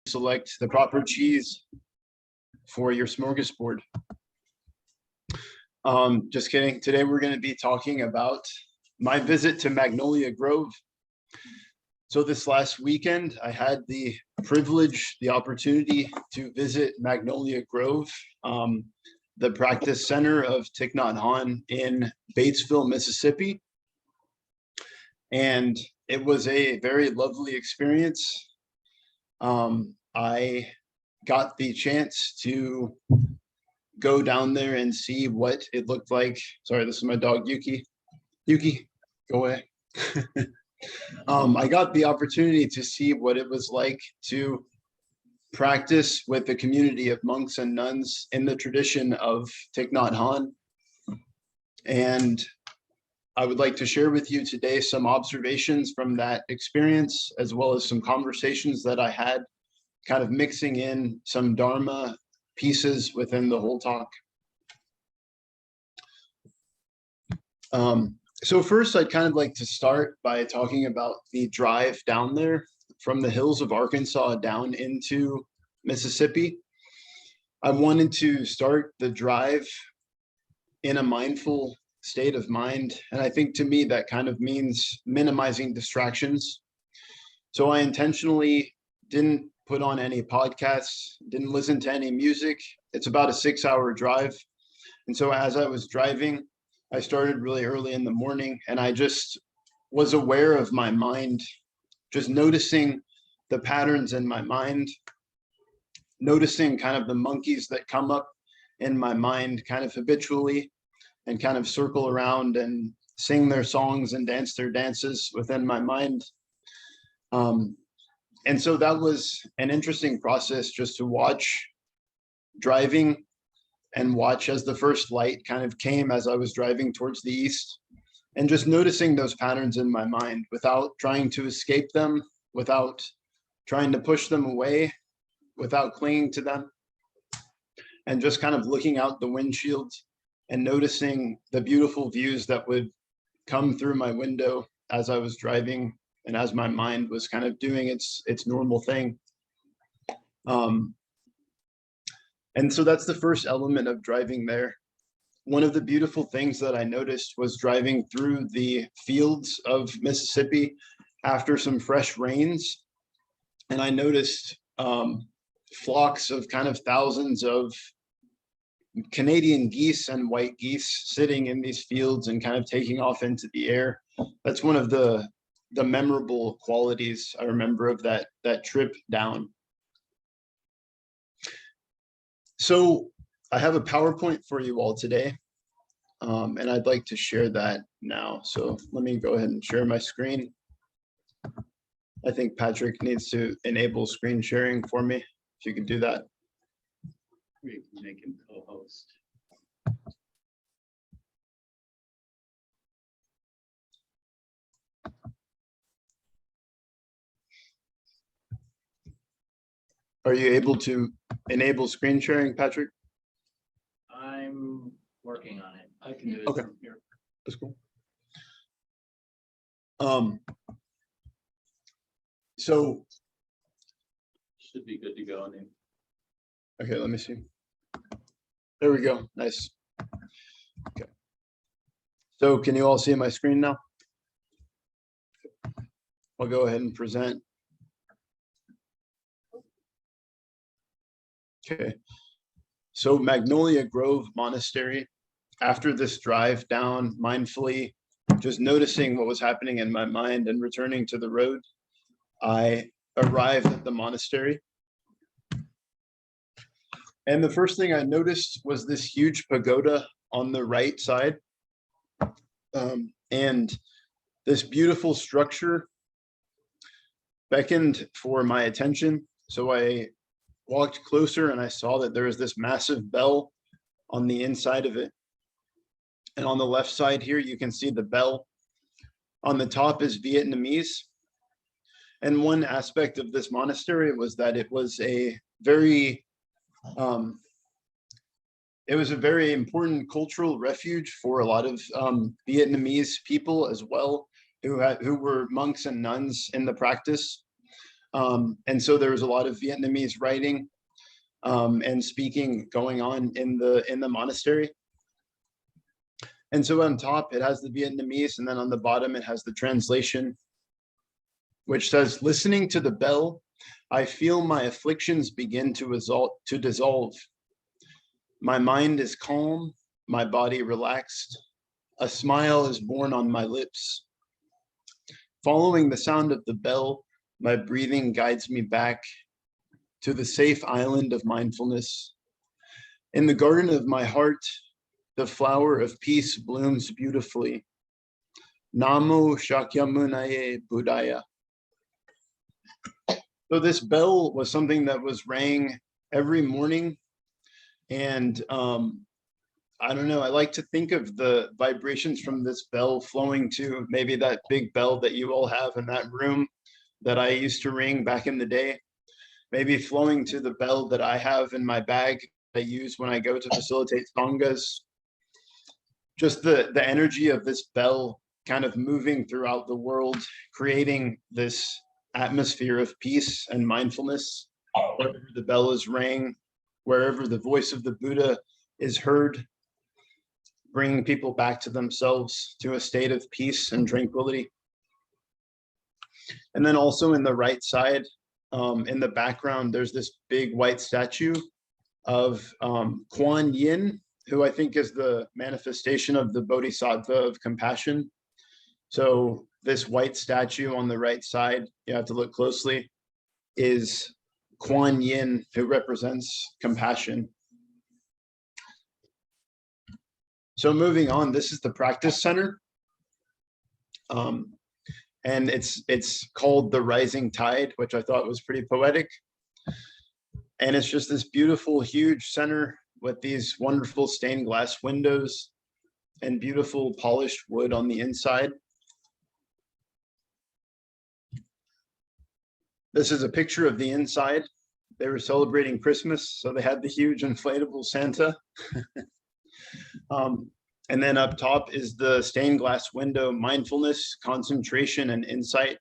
select the proper cheese for your smorgasbord. Just kidding. Today we're going to be talking about my visit to Magnolia Grove. So this last weekend, I had the privilege, the opportunity to visit Magnolia Grove, the practice center of Thich, Nhat, Hanh in Batesville, Mississippi. And it was a very lovely experience. I got the chance to go down there and see what it looked like. Sorry, this is my dog, Yuki. Yuki, go away. I got the opportunity to see what it was like to practice with a community of monks and nuns in the tradition of Thich, Nhat, Hanh. And I would like to share with you today some observations from that experience, as well as some conversations that I had, kind of mixing in some Dharma pieces within the whole talk. So first, I'd kind of like to start by talking about the drive down there from the hills of Arkansas down into Mississippi. I wanted to start the drive in a mindful state of mind. And I think to me, that kind of means minimizing distractions. So I intentionally didn't put on any podcasts, didn't listen to any music. It's about a 6-hour drive. And so as I was driving, I started really early in the morning, and I just was aware of my mind, just noticing the patterns in my mind, noticing kind of the monkeys that come up in my mind kind of habitually and kind of circle around and sing their songs and dance their dances within my mind. And so that was an interesting process, just to watch driving and watch as the first light kind of came as I was driving towards the east, and just noticing those patterns in my mind without trying to escape them, without trying to push them away, without clinging to them, and just kind of looking out the windshield and noticing the beautiful views that would come through my window as I was driving and as my mind was kind of doing its normal thing. And so that's the first element of driving there. One of the beautiful things that I noticed was driving through the fields of Mississippi after some fresh rains. And I noticed flocks of kind of thousands of Canadian geese and white geese sitting in these fields and kind of taking off into the air. That's one of the memorable qualities I remember of that trip down. So I have a PowerPoint for you all today, and I'd like to share that now. So let me go ahead and share my screen. I think Patrick needs to enable screen sharing for me, if you could do that. We can make him co-host. Are you able to enable screen sharing, Patrick? I'm working on it. I can do it Okay. from here. That's cool. So Should be good to go. okay, let me see. There we go. Nice. Okay. So can you all see my screen now? I'll go ahead and present. Okay. So Magnolia Grove Monastery, after this drive down, mindfully just noticing what was happening in my mind and returning to the road, I arrived at the monastery. And the first thing I noticed was this huge pagoda on the right side. And this beautiful structure beckoned for my attention. So I walked closer and I saw that there was this massive bell on the inside of it. And on the left side here, you can see the bell. On the top is Vietnamese. And one aspect of this monastery was that it was a very important cultural refuge for a lot of Vietnamese people as well, who were monks and nuns in the practice. And so there was a lot of Vietnamese writing and speaking going on in the monastery. And so on top, it has the Vietnamese, and then on the bottom, it has the translation, which says, listening to the bell, I feel my afflictions begin to dissolve. My mind is calm, my body relaxed. A smile is born on my lips. Following the sound of the bell, my breathing guides me back to the safe island of mindfulness. In the garden of my heart, the flower of peace blooms beautifully. Namo Shakyamunaye Buddhaya. So this bell was something that was rang every morning. And I don't know, I like to think of the vibrations from this bell flowing to maybe that big bell that you all have in that room that I used to ring back in the day. Maybe flowing to the bell that I have in my bag that I use when I go to facilitate sanghas. Just the energy of this bell kind of moving throughout the world, creating this atmosphere of peace and mindfulness, wherever the bell is rang, wherever the voice of the Buddha is heard, bringing people back to themselves, to a state of peace and tranquility. And then also in the right side, in the background, there's this big white statue of Kuan Yin, who I think is the manifestation of the Bodhisattva of compassion. So this white statue on the right side, you have to look closely, is Kuan Yin, who represents compassion. So moving on, this is the practice center. And it's called the Rising Tide, which I thought was pretty poetic. And it's just this beautiful, huge center with these wonderful stained glass windows and beautiful polished wood on the inside. This is a picture of the inside. They were celebrating Christmas, so they had the huge inflatable Santa. And then up top is the stained glass window, mindfulness, concentration, and insight,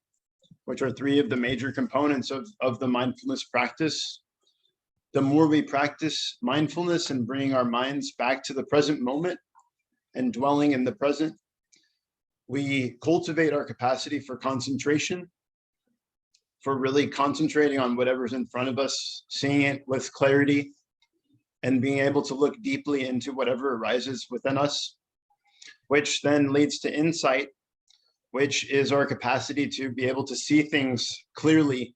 which are three of the major components of the mindfulness practice. The more we practice mindfulness and bringing our minds back to the present moment and dwelling in the present, we cultivate our capacity for concentration, for really concentrating on whatever's in front of us, seeing it with clarity, and being able to look deeply into whatever arises within us, which then leads to insight, which is our capacity to be able to see things clearly,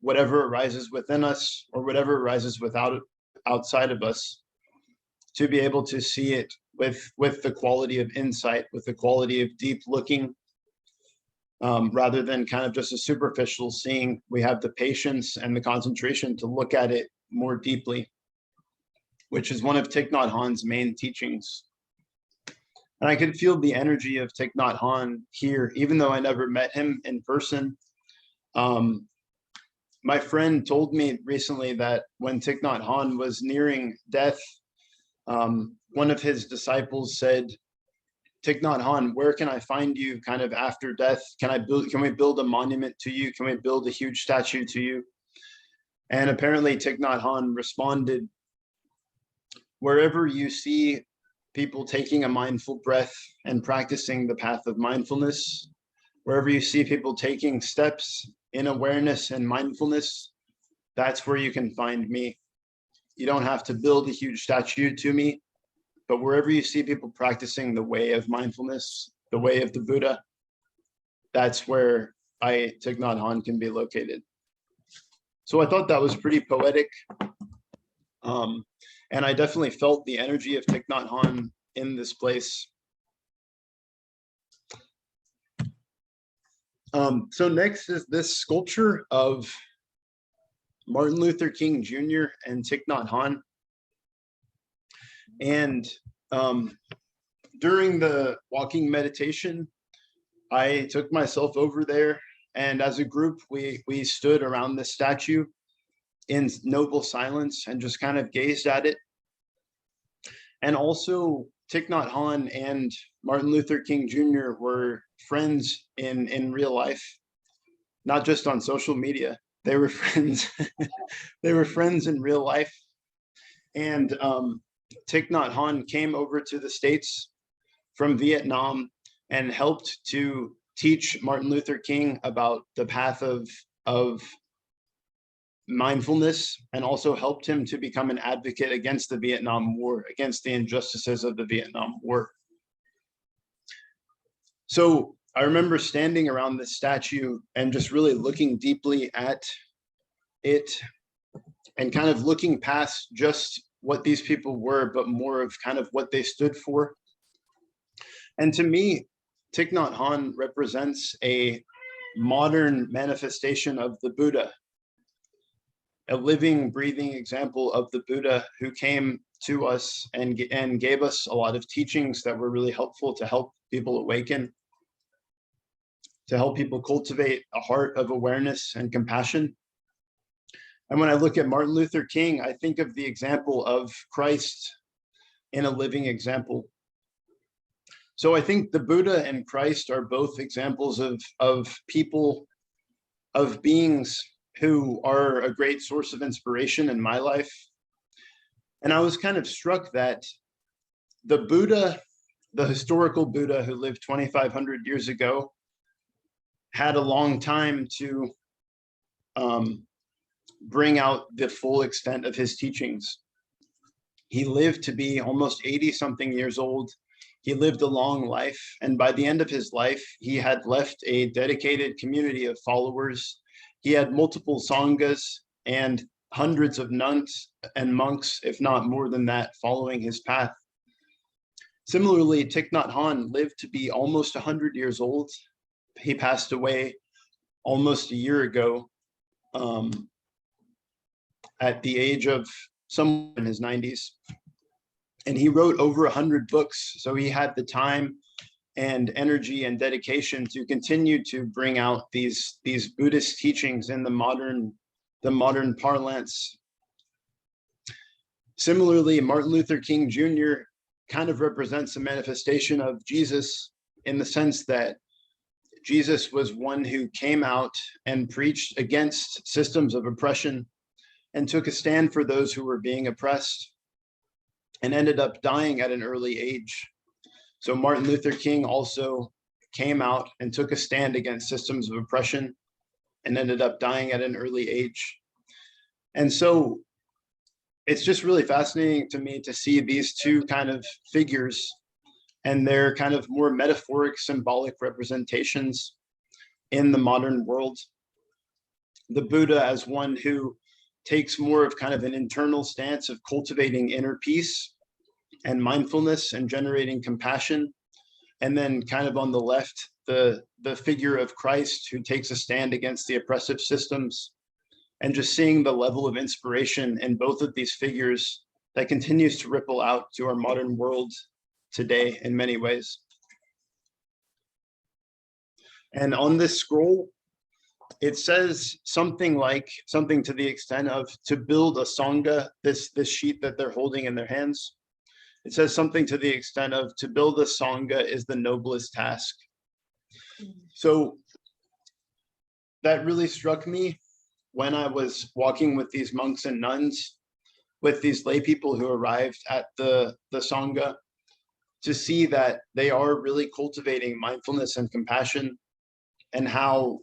whatever arises within us or whatever arises outside of us, to be able to see it with the quality of insight, with the quality of deep looking, rather than kind of just a superficial seeing. We have the patience and the concentration to look at it more deeply, which is one of Thich Nhat Hanh's main teachings. And I could feel the energy of Thich Nhat Hanh here, even though I never met him in person. My friend told me recently that when Thich Nhat Hanh was nearing death, one of his disciples said, Thich Nhat Hanh, where can I find you kind of after death? Can we build a monument to you? Can we build a huge statue to you? And apparently Thich Nhat Hanh responded, wherever you see people taking a mindful breath and practicing the path of mindfulness, wherever you see people taking steps in awareness and mindfulness, that's where you can find me. You don't have to build a huge statue to me, but wherever you see people practicing the way of mindfulness, the way of the Buddha, that's where Thich Nhat Hanh, can be located. So I thought that was pretty poetic. And I definitely felt the energy of Thich Nhat Hanh in this place. So next is this sculpture of Martin Luther King Jr. and Thich Nhat Hanh. And during the walking meditation, I took myself over there, and as a group, we stood around the statue in noble silence and just kind of gazed at it. And also Thich Nhat Hanh and Martin Luther King Jr. were friends in real life. not just on social media. They were friends. They were friends in real life. And Thich Nhat Hanh came over to the States from Vietnam and helped to teach Martin Luther King about the path of mindfulness, and also helped him to become an advocate against the Vietnam War, against the injustices of the Vietnam War. So I remember standing around this statue and just really looking deeply at it and kind of looking past just what these people were, but more of kind of what they stood for. And to me, Thich Nhat Hanh represents a modern manifestation of the Buddha, a living, breathing example of the Buddha who came to us and gave us a lot of teachings that were really helpful to help people awaken, to help people cultivate a heart of awareness and compassion. And when I look at Martin Luther King, I think of the example of Christ in a living example. So I think the Buddha and Christ are both examples of people, of beings who are a great source of inspiration in my life. And I was kind of struck that the Buddha, the historical Buddha who lived 2,500 years ago, had a long time to bring out the full extent of his teachings. He lived to be almost 80 something years old. He lived a long life. And by the end of his life, he had left a dedicated community of followers. He had multiple sanghas and hundreds of nuns and monks, if not more than that, following his path. Similarly, Thich Nhat Hanh lived to be almost 100 years old. He passed away almost a year ago at the age of somewhere in his 90s. And he wrote over 100 books. So he had the time and energy and dedication to continue to bring out these Buddhist teachings in the modern parlance. Similarly, Martin Luther King Jr. kind of represents a manifestation of Jesus, in the sense that Jesus was one who came out and preached against systems of oppression and took a stand for those who were being oppressed, and ended up dying at an early age. So Martin Luther King also came out and took a stand against systems of oppression and ended up dying at an early age. And so it's just really fascinating to me to see these two kind of figures and their kind of more metaphoric, symbolic representations in the modern world. The Buddha as one who takes more of kind of an internal stance of cultivating inner peace and mindfulness and generating compassion. And then kind of on the left, the figure of Christ who takes a stand against the oppressive systems, and just seeing the level of inspiration in both of these figures that continues to ripple out to our modern world today in many ways. And on this scroll, it says something to the extent of to build a Sangha, this sheet that they're holding in their hands. It says something to the extent of to build a Sangha is the noblest task. So that really struck me when I was walking with these monks and nuns, with these lay people who arrived at the Sangha, to see that they are really cultivating mindfulness and compassion, and how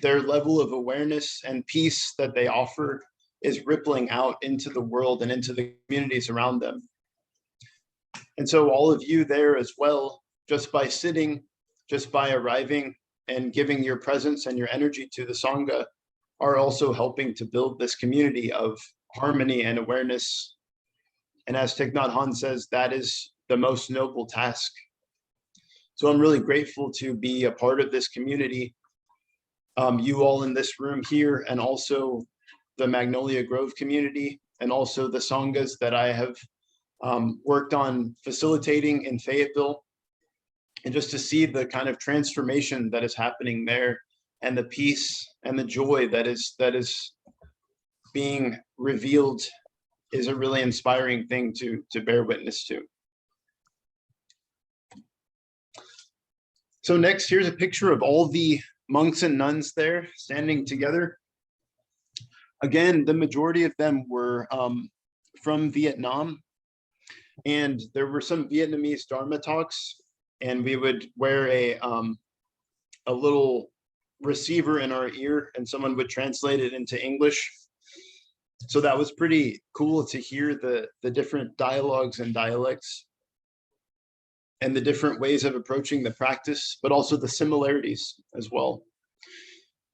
their level of awareness and peace that they offer is rippling out into the world and into the communities around them. And so all of you there as well, just by sitting, just by arriving and giving your presence and your energy to the Sangha, are also helping to build this community of harmony and awareness. And as Thich Nhat Hanh says, that is the most noble task. So I'm really grateful to be a part of this community. You all in this room here, and also the Magnolia Grove community, and also the Sanghas that I have worked on facilitating in Fayetteville, and just to see the kind of transformation that is happening there, and the peace and the joy that is being revealed, is a really inspiring thing to bear witness to. So next, here's a picture of all the monks and nuns there standing together. Again, the majority of them were from Vietnam, and there were some Vietnamese Dharma talks, and we would wear a little receiver in our ear, and someone would translate it into English. So that was pretty cool to hear the different dialogues and dialects and the different ways of approaching the practice, but also the similarities as well.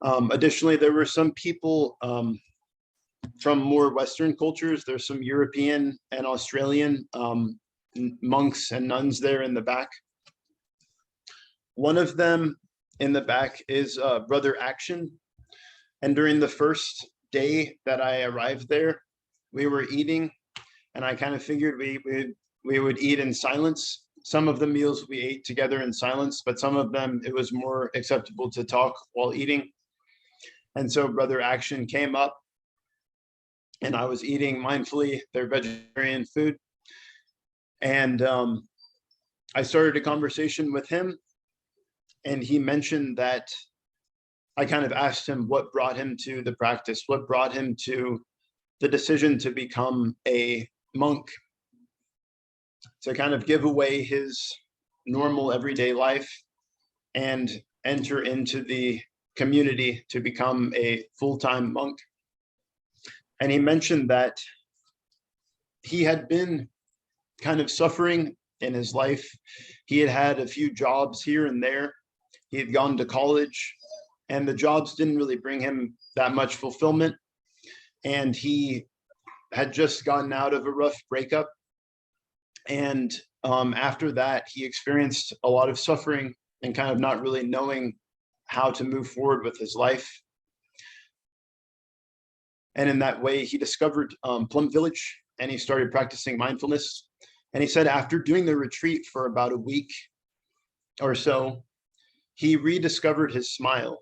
Additionally, there were some people from more Western cultures. There's some European and Australian monks and nuns there in the back. One of them in the back is Brother Action. And during the first day that I arrived there, we were eating, and I kind of figured we would eat in silence. Some of the meals we ate together in silence, but some of them it was more acceptable to talk while eating. And so Brother Action came up, and I was eating mindfully their vegetarian food. And I started a conversation with him, and he mentioned that I kind of asked him what brought him to the practice, what brought him to the decision to become a monk, to kind of give away his normal everyday life and enter into the community to become a full-time monk. And he mentioned that he had been kind of suffering in his life. He had had a few jobs here and there. He had gone to college, and the jobs didn't really bring him that much fulfillment. And he had just gotten out of a rough breakup. And after that, he experienced a lot of suffering and kind of not really knowing how to move forward with his life. And in that way, he discovered Plum Village, and he started practicing mindfulness. And he said after doing the retreat for about a week or so, he rediscovered his smile.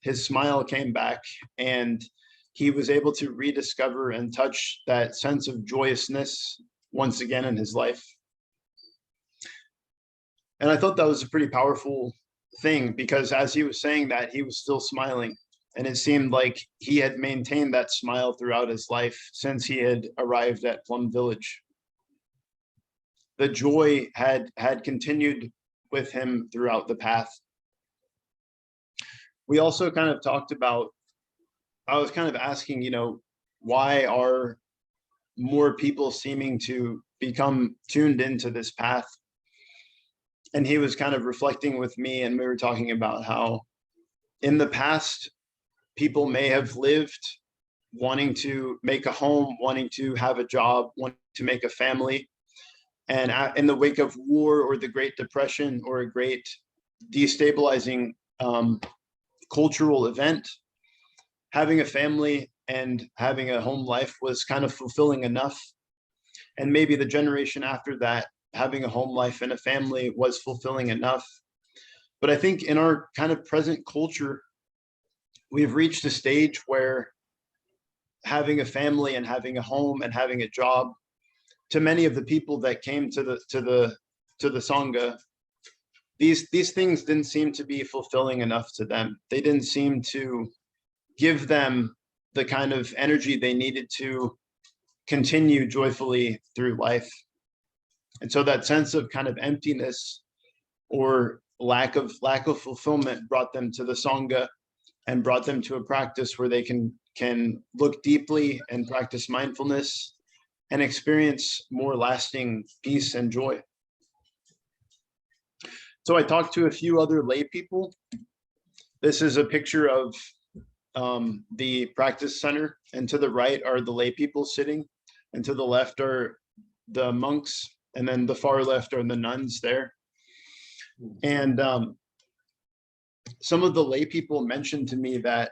His smile came back, and he was able to rediscover and touch that sense of joyousness once again in his life. And I thought that was a pretty powerful thing, because as he was saying that, he was still smiling. And it seemed like he had maintained that smile throughout his life since he had arrived at Plum Village. The joy had continued with him throughout the path. We also kind of talked about, I was kind of asking, why are more people seeming to become tuned into this path? And he was kind of reflecting with me, and we were talking about how in the past, people may have lived wanting to make a home, wanting to have a job, wanting to make a family. And in the wake of war or the Great Depression or a great destabilizing cultural event, having a family and having a home life was kind of fulfilling enough. And maybe the generation after that, having a home life and a family was fulfilling enough. But I think in our kind of present culture, we've reached a stage where having a family and having a home and having a job, to many of the people that came to the Sangha, these things didn't seem to be fulfilling enough to them. They didn't seem to give them the kind of energy they needed to continue joyfully through life. And so that sense of kind of emptiness or lack of fulfillment brought them to the Sangha and brought them to a practice where they can look deeply and practice mindfulness and experience more lasting peace and joy. So I talked to a few other lay people. This is a picture of the practice center, and to the right are the lay people sitting, and to the left are the monks, and then the far left are the nuns there. And some of the lay people mentioned to me that,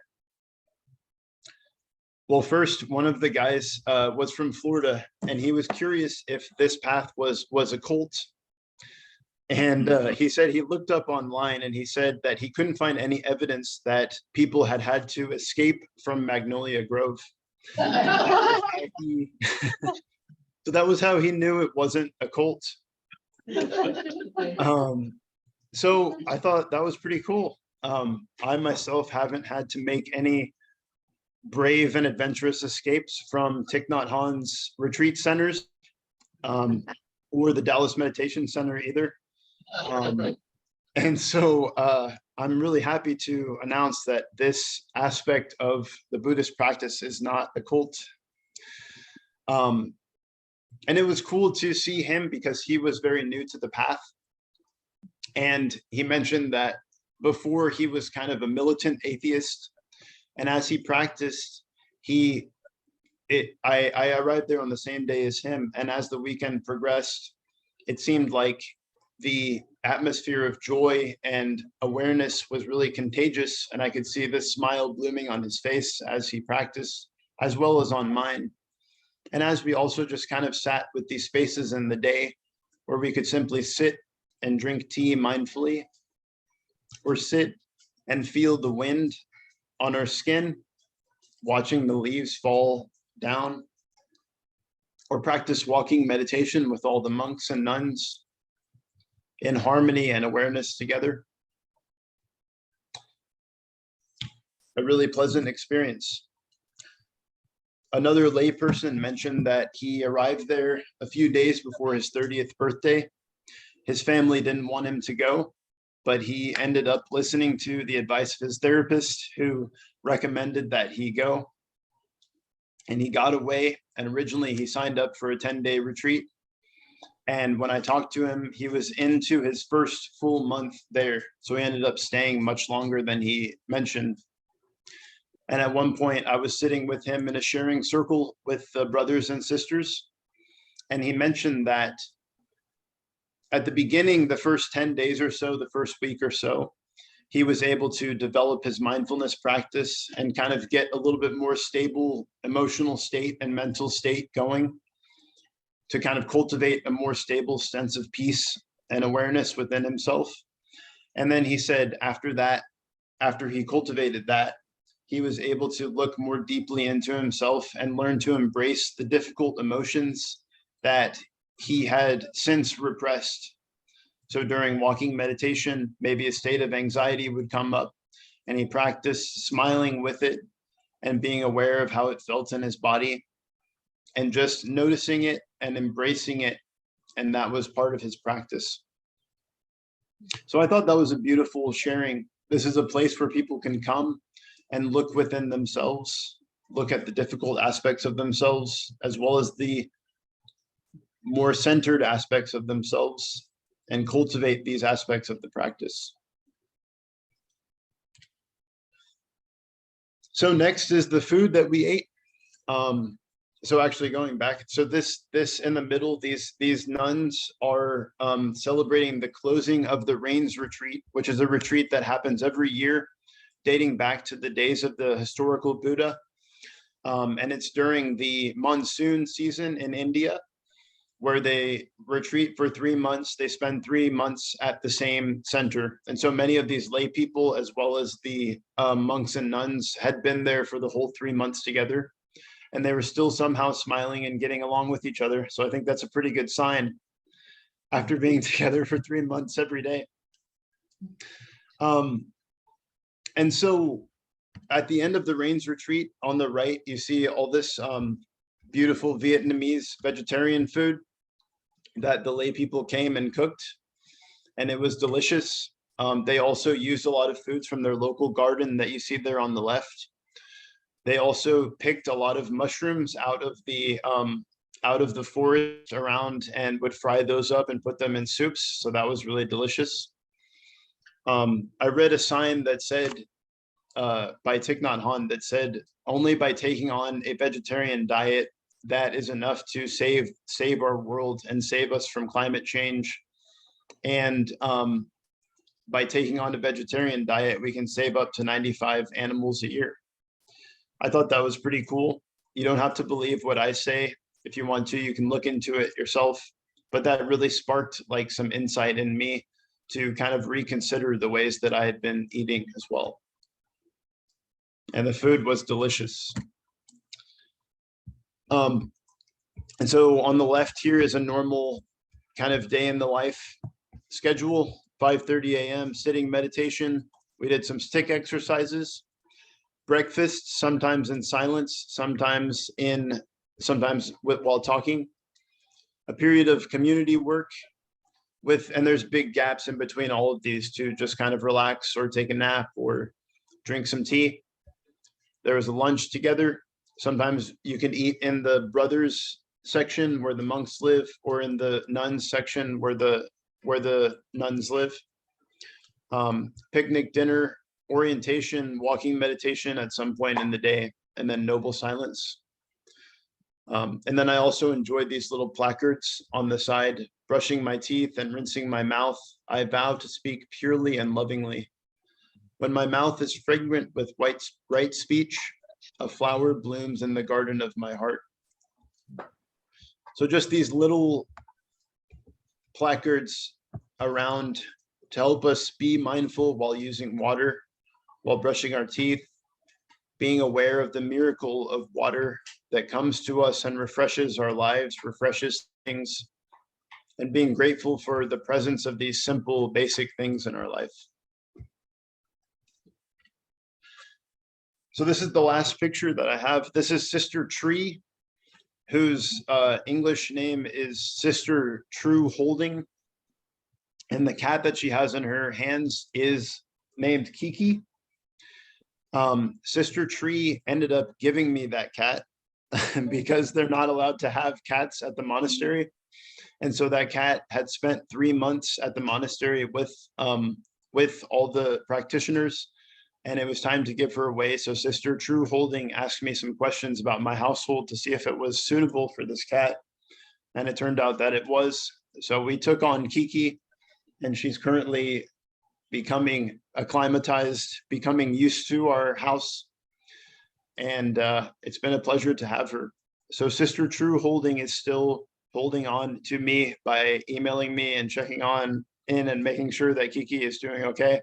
well, first, one of the guys was from Florida, and he was curious if this path was a cult. And he said he looked up online, and he said that he couldn't find any evidence that people had to escape from Magnolia Grove. So that was how he knew it wasn't a cult. So I thought that was pretty cool. I myself haven't had to make any brave and adventurous escapes from Thich Nhat Hanh's retreat centers, or the Dallas Meditation Center either. And so I'm really happy to announce that this aspect of the Buddhist practice is not a cult. And it was cool to see him because he was very new to the path. And he mentioned that before he was kind of a militant atheist. And as he practiced, I arrived there on the same day as him. And as the weekend progressed, it seemed like the atmosphere of joy and awareness was really contagious. And I could see this smile blooming on his face as he practiced, as well as on mine. And as we also just kind of sat with these spaces in the day where we could simply sit and drink tea mindfully, or sit and feel the wind on our skin, watching the leaves fall down, or practice walking meditation with all the monks and nuns in harmony and awareness together. A really pleasant experience. Another layperson mentioned that he arrived there a few days before his 30th birthday. His family didn't want him to go, but he ended up listening to the advice of his therapist, who recommended that he go. And he got away, and originally he signed up for a 10-day retreat. And when I talked to him, he was into his first full month there. So he ended up staying much longer than he mentioned. And at one point, I was sitting with him in a sharing circle with brothers and sisters. And he mentioned that at the beginning, the first 10 days or so, the first week or so, he was able to develop his mindfulness practice and kind of get a little bit more stable emotional state and mental state going, to kind of cultivate a more stable sense of peace and awareness within himself. And then he said after that, after he cultivated that, he was able to look more deeply into himself and learn to embrace the difficult emotions that he had since repressed. So during walking meditation, maybe a state of anxiety would come up, and he practiced smiling with it and being aware of how it felt in his body and just noticing it and embracing it. And that was part of his practice. So I thought that was a beautiful sharing. This is a place where people can come and look within themselves, look at the difficult aspects of themselves, as well as the more centered aspects of themselves, and cultivate these aspects of the practice. So next is the food that we ate. So actually going back, so this in the middle, these nuns are celebrating the closing of the Rains Retreat, which is a retreat that happens every year, dating back to the days of the historical Buddha. And it's during the monsoon season in India, where they retreat for 3 months. They spend 3 months at the same center. And so many of these lay people, as well as the monks and nuns, had been there for the whole 3 months together. And they were still somehow smiling and getting along with each other. So I think that's a pretty good sign after being together for 3 months every day. And so at the end of the Rains Retreat, on the right, you see all this beautiful Vietnamese vegetarian food that the lay people came and cooked, and it was delicious. They also used a lot of foods from their local garden that you see there on the left. They also picked a lot of mushrooms out of the forest around and would fry those up and put them in soups. So that was really delicious. I read a sign that said, by Thich Nhat Hanh, that said, only by taking on a vegetarian diet, that is enough to save our world and save us from climate change. And by taking on a vegetarian diet, we can save up to 95 animals a year. I thought that was pretty cool. You don't have to believe what I say. If you want to, you can look into it yourself. But that really sparked like some insight in me to kind of reconsider the ways that I had been eating as well. And the food was delicious. And so on the left here is a normal kind of day in the life schedule. 5:30 a.m. sitting meditation We did some stick exercises, breakfast, sometimes in silence, sometimes while talking, a period of community work and there's big gaps in between all of these to just kind of relax or take a nap or drink some tea. There was a lunch together. Sometimes you can eat in the brothers section where the monks live, or in the nuns section where the nuns live. Picnic, dinner, orientation, walking meditation at some point in the day, and then noble silence. And then I also enjoyed these little placards on the side: brushing my teeth and rinsing my mouth, I vow to speak purely and lovingly. When my mouth is fragrant with right speech, a flower blooms in the garden of my heart. So just these little placards around to help us be mindful while using water, while brushing our teeth, being aware of the miracle of water that comes to us and refreshes our lives, refreshes things, and being grateful for the presence of these simple, basic things in our life. So this is the last picture that I have. This is Sister Tree, whose English name is Sister True Holding. And the cat that she has in her hands is named Kiki. Sister Tree ended up giving me that cat because they're not allowed to have cats at the monastery. And so that cat had spent 3 months at the monastery with all the practitioners, and it was time to give her away. So Sister True Holding asked me some questions about my household to see if it was suitable for this cat. And it turned out that it was. So we took on Kiki, and she's currently becoming acclimatized, becoming used to our house. And it's been a pleasure to have her. So Sister True Holding is still holding on to me by emailing me and checking in and making sure that Kiki is doing okay.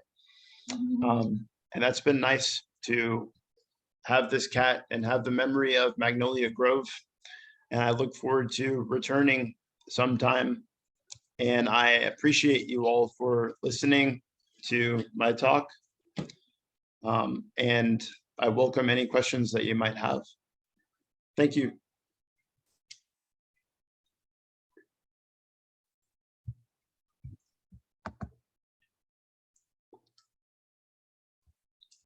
And that's been nice to have this cat and have the memory of Magnolia Grove. And I look forward to returning sometime. And I appreciate you all for listening to my talk. And I welcome any questions that you might have. Thank you.